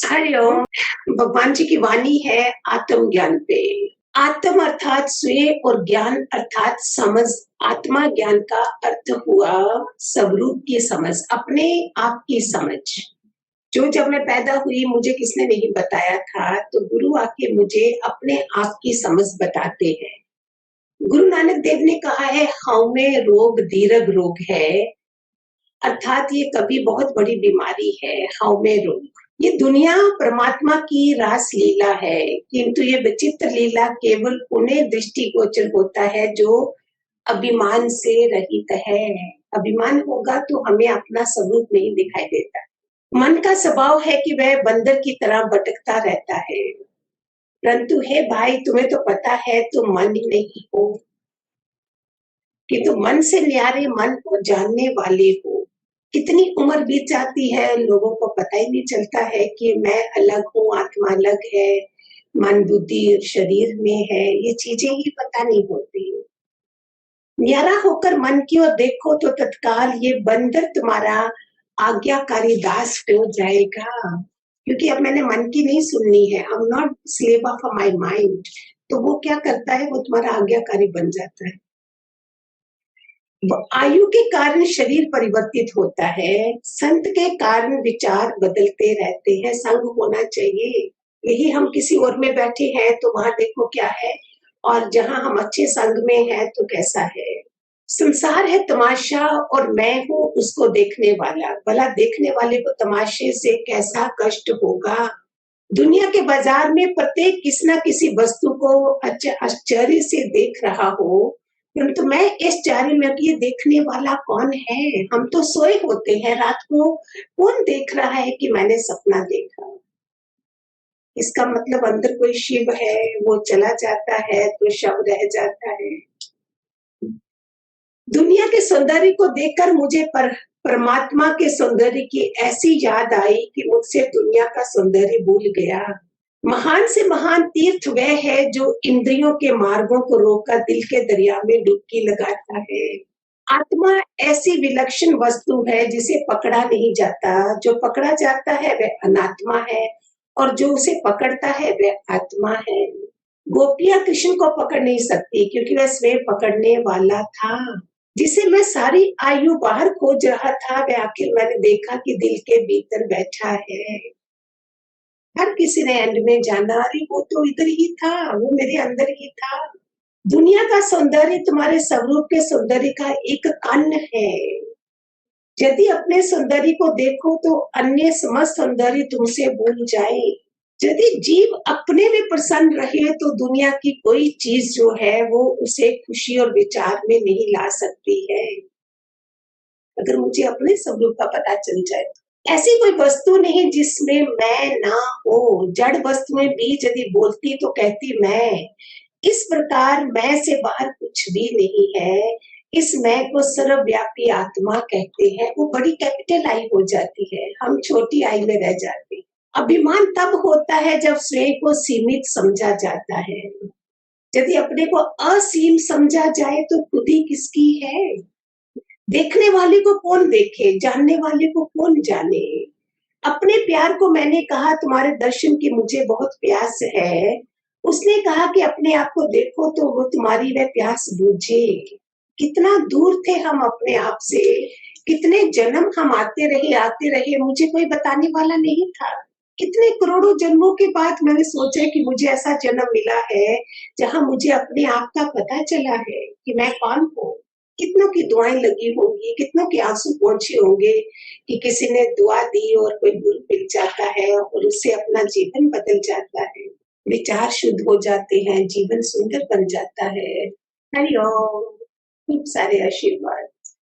हरिओम। भगवान जी की वाणी है आत्म ज्ञान पे। आत्म अर्थात स्वयं और ज्ञान अर्थात समझ। आत्मा ज्ञान का अर्थ हुआ स्वरूप की समझ, अपने आप की समझ। जो जब मैं पैदा हुई मुझे किसने नहीं बताया था, तो गुरु आके मुझे अपने आप की समझ बताते हैं। गुरु नानक देव ने कहा है, हऊ में रोग दीर्घ रोग है, अर्थात ये कभी बहुत बड़ी बीमारी है। हऊ में रोग, ये दुनिया परमात्मा की रास लीला है, किंतु ये विचित्र लीला केवल उन्हें दृष्टिगोचर होता है जो अभिमान से रहित है। अभिमान होगा तो हमें अपना स्वरूप नहीं दिखाई देता। मन का स्वभाव है कि वह बंदर की तरह भटकता रहता है, परंतु हे भाई, तुम्हें तो पता है तुम मन ही नहीं हो, कि तुम मन से न्यारे मन को जानने वाले हो। कितनी उम्र बीत जाती है, लोगों को पता ही नहीं चलता है कि मैं अलग हूँ, आत्मा अलग है, मन बुद्धि शरीर में है, ये चीजें ही पता नहीं होती। न्यारा होकर मन की ओर देखो तो तत्काल ये बंदर तुम्हारा आज्ञाकारी दास हो जाएगा, क्योंकि अब मैंने मन की नहीं सुननी है। I am not slave of my mind. तो वो क्या करता है, वो तुम्हारा आज्ञाकारी बन जाता है। आयु के कारण शरीर परिवर्तित होता है, संत के कारण विचार बदलते रहते हैं। संग होना चाहिए। यही हम किसी और में बैठे हैं तो वहां देखो क्या है, और जहां हम अच्छे संग में हैं तो कैसा है। संसार है तमाशा और मैं हूँ उसको देखने वाला। भला देखने वाले को तमाशे से कैसा कष्ट होगा। दुनिया के बाजार में प्रत्येक किसी न किसी वस्तु को आश्चर्य से देख रहा हो, परंतु मैं इस चारे में ये देखने वाला कौन है। हम तो सोए होते हैं रात को, कौन देख रहा है कि मैंने सपना देखा। इसका मतलब अंदर कोई शिव है, वो चला जाता है तो शव रह जाता है। दुनिया के सौंदर्य को देखकर मुझे परमात्मा के सौंदर्य की ऐसी याद आई कि मुझसे दुनिया का सौंदर्य भूल गया। महान से महान तीर्थ वह है जो इंद्रियों के मार्गों को रोककर दिल के दरिया में डुबकी लगाता है। आत्मा ऐसी विलक्षण वस्तु है जिसे पकड़ा नहीं जाता। जो पकड़ा जाता है वह अनात्मा है, और जो उसे पकड़ता है वह आत्मा है। गोपियां कृष्ण को पकड़ नहीं सकती, क्योंकि वह स्वयं पकड़ने वाला था। जिसे मैं सारी आयु बाहर खोज रहा था, वह आखिर मैंने देखा कि दिल के भीतर बैठा है। हर किसी ने एंड में जाना, अरे वो तो इधर ही था, वो मेरे अंदर ही था। दुनिया का सौंदर्य तुम्हारे स्वरूप के सौंदर्य का एक कण है। यदि अपने सौंदर्य को देखो तो अन्य समस्त सौंदर्य तुमसे भूल जाए। यदि जीव अपने में प्रसन्न रहे तो दुनिया की कोई चीज जो है वो उसे खुशी और विचार में नहीं ला सकती है। अगर मुझे अपने स्वरूप का पता चल जाए, ऐसी कोई वस्तु नहीं जिसमें मैं ना हो। जड़ वस्तुएं भी यदि बोलती तो कहती मैं। इस प्रकार मैं से बाहर कुछ भी नहीं है। इस मैं को सर्वव्यापी आत्मा कहते हैं। वो बड़ी कैपिटल आई हो जाती है, हम छोटी आई में रह जाते हैं। अभिमान तब होता है जब स्वयं को सीमित समझा जाता है। यदि अपने को असीम समझा जाए तो खुद ही किसकी है। देखने वाले को कौन देखे, जानने वाले को कौन जाने। अपने प्यार को मैंने कहा, तुम्हारे दर्शन की मुझे बहुत प्यास है। उसने कहा कि अपने आप को देखो तो वो तुम्हारी वह प्यास बुझे। कितना दूर थे हम अपने आप से, कितने जन्म हम आते रहे, मुझे कोई बताने वाला नहीं था। कितने करोड़ों जन्मों के बाद मैंने सोचा कि मुझे ऐसा जन्म मिला है जहां मुझे अपने आप का पता चला है कि मैं कौन हूँ। कितनों की दुआएं लगी होंगी, कितनों के आंसू पहुंचे होंगे कि किसी ने दुआ दी और कोई गुरु मिल जाता है और उससे अपना जीवन बदल जाता है, विचार शुद्ध हो जाते हैं, जीवन सुंदर बन जाता है। हरिओम। खूब सारे आशीर्वाद।